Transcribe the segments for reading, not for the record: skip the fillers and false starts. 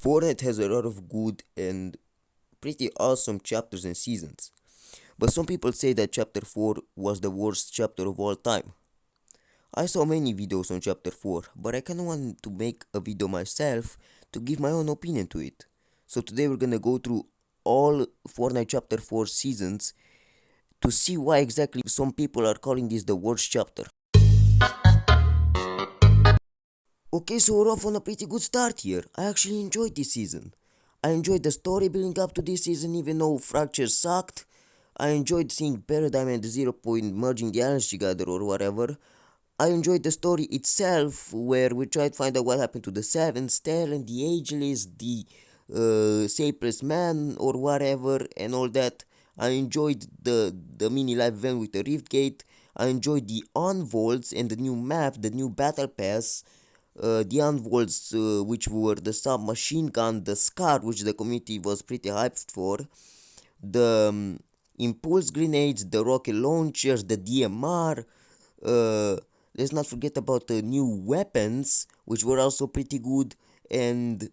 Fortnite has a lot of good and pretty awesome chapters and seasons, but some people say that Chapter 4 was the worst chapter of all time. I saw many videos on Chapter 4, but I kinda wanted to make a video myself to give my own opinion to it. So today we're gonna go through all Fortnite Chapter 4 seasons to see why exactly some people are calling this the worst chapter. Okay, so we're off on a pretty good start here. I actually enjoyed this season. I enjoyed the story building up to this season, even though Fracture sucked. I enjoyed seeing Paradigm and the Zero Point merging the islands together or whatever. I enjoyed the story itself, where we tried to find out what happened to the Seven, Stell, and the Ageless, the Shapeless Man, or whatever, and all that. I enjoyed the mini live event with the Rift Gate. I enjoyed the Unvolts and the new map, the new Battle Pass. The Unvolts, which were the submachine gun, the Scar, which the community was pretty hyped for, the impulse grenades, the rocket launchers, the DMR. Uh, let's not forget about the new weapons, which were also pretty good, and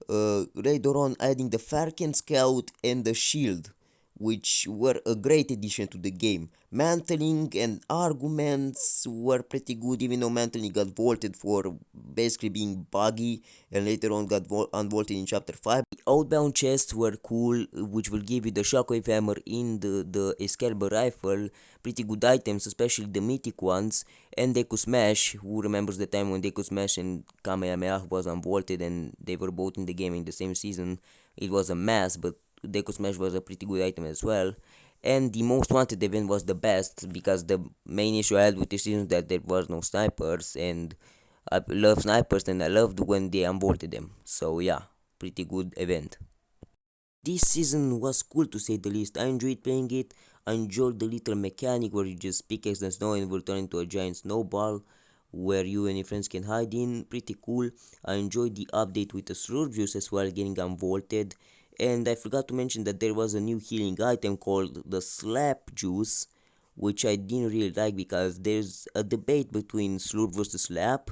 later on adding the Falcon Scout and the Shield, which were a great addition to the game. Mantling and arguments were pretty good, even though Mantling got vaulted for basically being buggy and later on got unvaulted in Chapter 5. The outbound chests were cool, which will give you the shockwave hammer in the Excalibur rifle. Pretty good items, especially the mythic ones. And Deku Smash, who remembers the time when Deku Smash and Kamehameha was unvaulted and they were both in the game in the same season. It was a mess, but Deku Smash was a pretty good item as well. And the most wanted event was the best because the main issue I had with this season is that there was no snipers, and I love snipers and I loved when they unbolted them. So yeah, pretty good event. This season was cool to say the least. I enjoyed playing it. I enjoyed the little mechanic where you just pickaxe the snow and will turn into a giant snowball where you and your friends can hide in. Pretty cool. I enjoyed the update with the slurp juice as well, getting unvaulted. And I forgot to mention that there was a new healing item called the slap juice, which I didn't really like because there's a debate between slurp versus slap,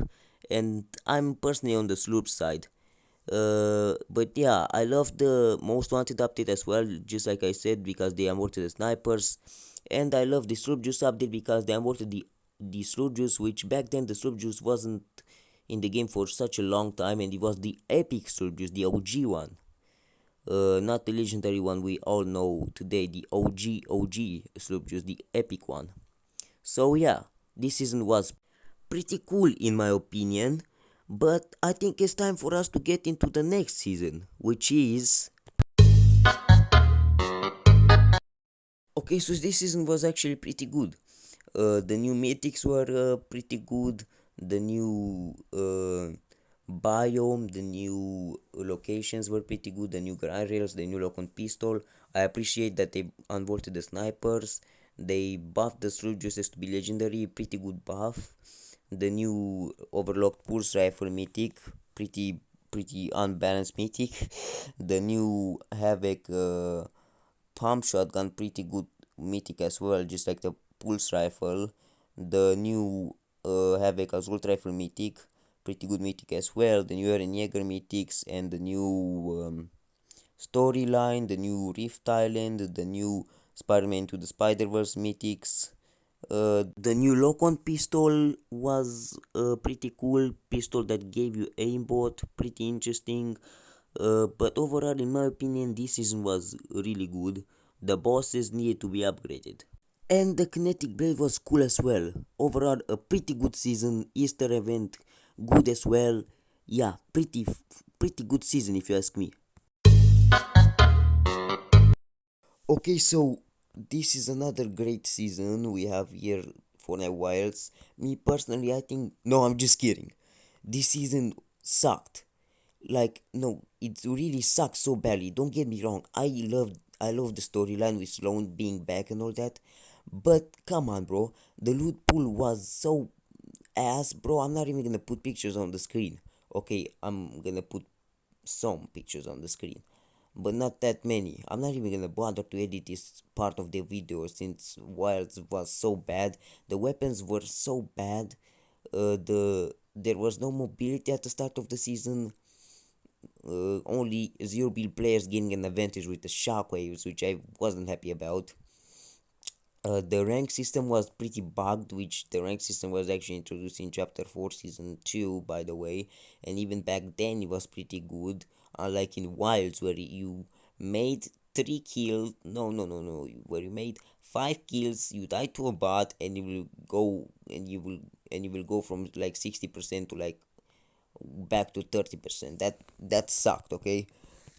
and I'm personally on the slurp side. But yeah, I love the most wanted update as well, just like I said, because they unlocked the snipers, and I love the slurp juice update because they unlocked the slurp juice, which back then the slurp juice wasn't in the game for such a long time, and it was the epic slurp juice, the OG one, not the legendary one we all know today, the OG slurp juice, the epic one. So yeah, this season was pretty cool in my opinion, but I think it's time for us to get into the next season, which is. Okay, so this season was actually pretty good. The new mythics were pretty good. The new biome, the new locations were pretty good. The new grind rails, the new lock on pistol. I appreciate that they unvaulted the snipers. They buffed the slurp juices to be legendary. Pretty good buff. The new overlocked pulse rifle mythic. Pretty unbalanced mythic. The new havoc pump shotgun, pretty good mythic as well, just like the pulse rifle. The new havoc assault rifle mythic, pretty good mythic as well. The new Eren Yeager mythics and the new storyline, the new Rift Island, the new Spider-Man to the Spider-Verse mythics. The new lock-on pistol was a pretty cool pistol that gave you aimbot, pretty interesting. But overall, in my opinion, this season was really good. The bosses needed to be upgraded. And the kinetic blade was cool as well. Overall, a pretty good season. Easter event, good as well. Yeah, pretty good season if you ask me. Okay, so this is another great season we have here for Night Wilds. Me personally, I think no, I'm just kidding. This season sucked. Like no, it really sucks so badly. Don't get me wrong. I love the storyline with Sloan being back and all that. But come on, bro. The loot pool was so ass, bro. I'm not even gonna put pictures on the screen. Okay, I'm gonna put some pictures on the screen, but not that many. I'm not even gonna bother to edit this part of the video since Wilds was so bad. The weapons were so bad. There was no mobility at the start of the season. only zero build players getting an advantage with the shockwaves, which I wasn't happy about. The rank system was pretty bugged, which the rank system was actually introduced in Chapter 4 Season 2, by the way, and even back then it was pretty good, unlike in Wilds, where you made 3 kills, no, where you made 5 kills, you die to a bot, and you will go from like 60% to like back to 30%. That sucked, okay?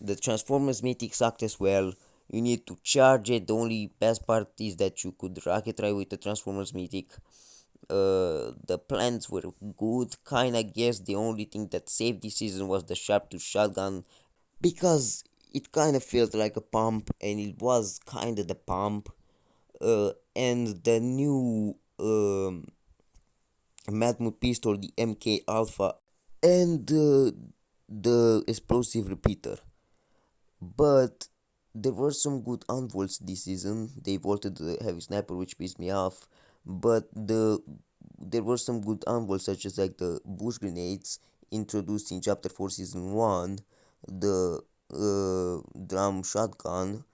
The Transformers Mythic sucked as well. You need to charge it. The only best part is that you could rocket ride with the Transformers Mythic. The plans were good, kinda guess the only thing that saved this season was the sharp to shotgun, because it kinda felt like a pump and it was kinda the pump. And the new Madmood pistol, the MK Alpha, and the explosive repeater. But there were some good unvolts this season. They vaulted the heavy sniper, which pissed me off. But there were some good unvolts, such as like the bush grenades introduced in Chapter 4 Season 1, the drum shotgun,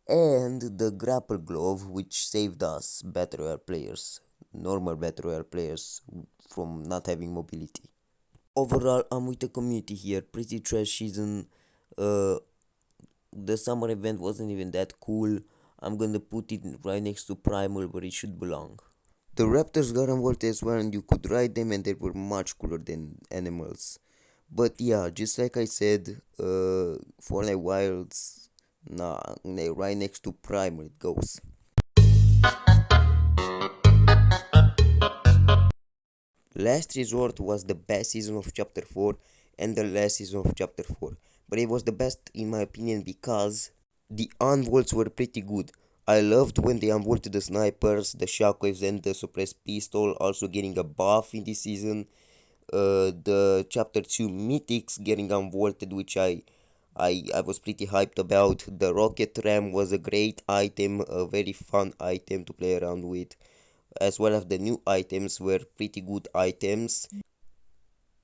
and the grapple glove, which saved us battle royale players, normal battle royale players, from not having mobility. Overall, I'm with the community here. Pretty trash season. Uh, the summer event wasn't even that cool. I'm gonna put it right next to Primal where it should belong. The raptors got involved as well, and you could ride them, and they were much cooler than animals. But yeah, just like I said, Fortnite Wilds, nah, right next to Primal it goes. Last Resort was the best season of Chapter 4 and the last season of Chapter 4. But it was the best in my opinion because the unvolts were pretty good. I loved when they unvolted the snipers, the shockwaves, and the suppressed pistol, also getting a buff in this season. The Chapter 2 mythics getting unvolted, which I was pretty hyped about. The rocket ram was a great item, a very fun item to play around with, as well as the new items were pretty good items.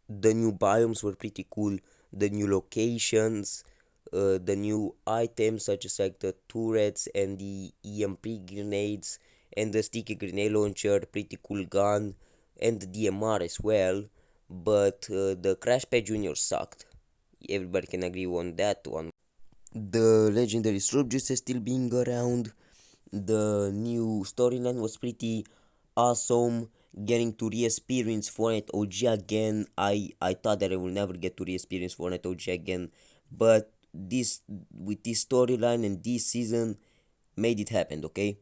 The new biomes were pretty cool. The new locations, the new items such as like the turrets and the EMP grenades and the sticky grenade launcher, pretty cool gun, and the DMR as well. But the Crash Pad Junior sucked. Everybody can agree on that one. The legendary Strobe Juice is still being around. The new storyline was pretty awesome. Getting to re-experience Fortnite OG again. I thought that I will never get to re-experience Fortnite OG again, but this with this storyline and this season made it happen. Okay,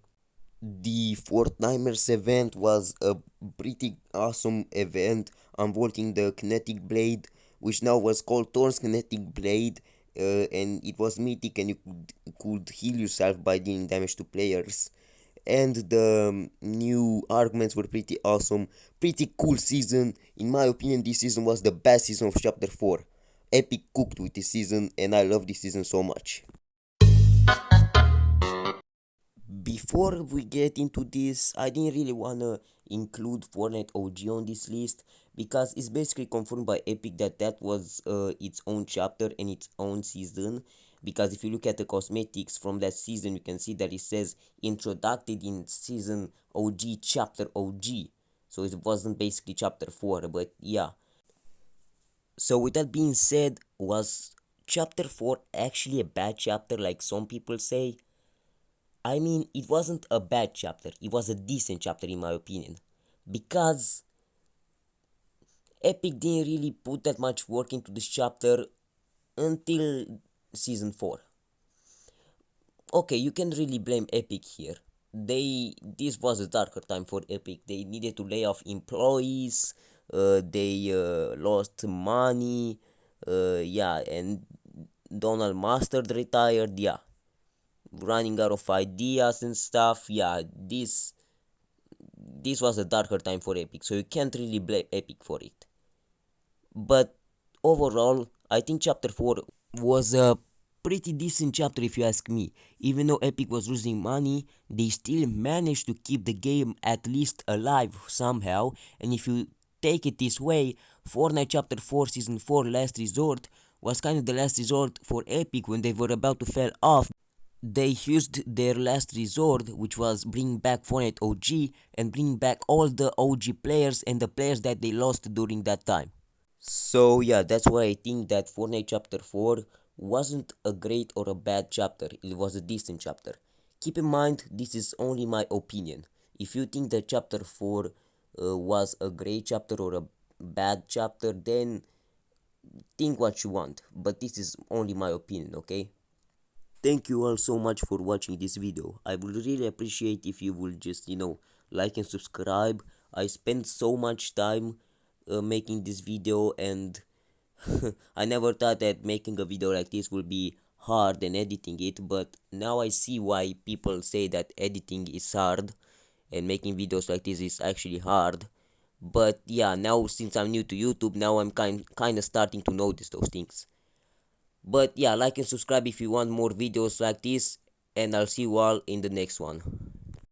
the Fortnimers event was a pretty awesome event, unveiling the kinetic blade, which now was called Thorn's kinetic blade, and it was mythic, and you could heal yourself by dealing damage to players. And the new arguments were pretty awesome, pretty cool season. In my opinion, this season was the best season of Chapter 4. Epic cooked with this season, and I love this season so much. Before we get into this, I didn't really wanna include Fortnite OG on this list because it's basically confirmed by Epic that that was its own chapter and its own season. Because if you look at the cosmetics from that season, you can see that it says introduced in season OG chapter OG. So it wasn't basically chapter 4, but yeah. So with that being said, was chapter 4 actually a bad chapter like some people say? I mean, it wasn't a bad chapter, it was a decent chapter in my opinion. Because Epic didn't really put that much work into this chapter until season 4. Okay, you can really blame Epic here. This was a darker time for Epic. They needed to lay off employees, they lost money, yeah, and Donald Mustard retired, yeah, running out of ideas and stuff. Yeah, this was a darker time for Epic, so you can't really blame Epic for it. But overall, I think Chapter 4 was a pretty decent chapter if you ask me. Even though Epic was losing money, they still managed to keep the game at least alive somehow. And if you take it this way, Fortnite Chapter 4 Season 4 Last Resort was kind of the last resort for Epic when they were about to fall off. They used their last resort, which was bring back Fortnite OG and bring back all the OG players and the players that they lost during that time. So yeah, that's why I think that Fortnite Chapter 4 wasn't a great or a bad chapter, it was a decent chapter. Keep in mind, this is only my opinion. If you think that Chapter 4 was a great chapter or a bad chapter, then think what you want, but this is only my opinion, okay? Thank you all so much for watching this video. I would really appreciate if you would just, like and subscribe. I spent so much time making this video, and I never thought that making a video like this would be hard and editing it, but now I see why people say that editing is hard and making videos like this is actually hard. But yeah, now since I'm new to YouTube, now I'm kind of starting to notice those things. But yeah, like and subscribe if you want more videos like this, and I'll see you all in the next one.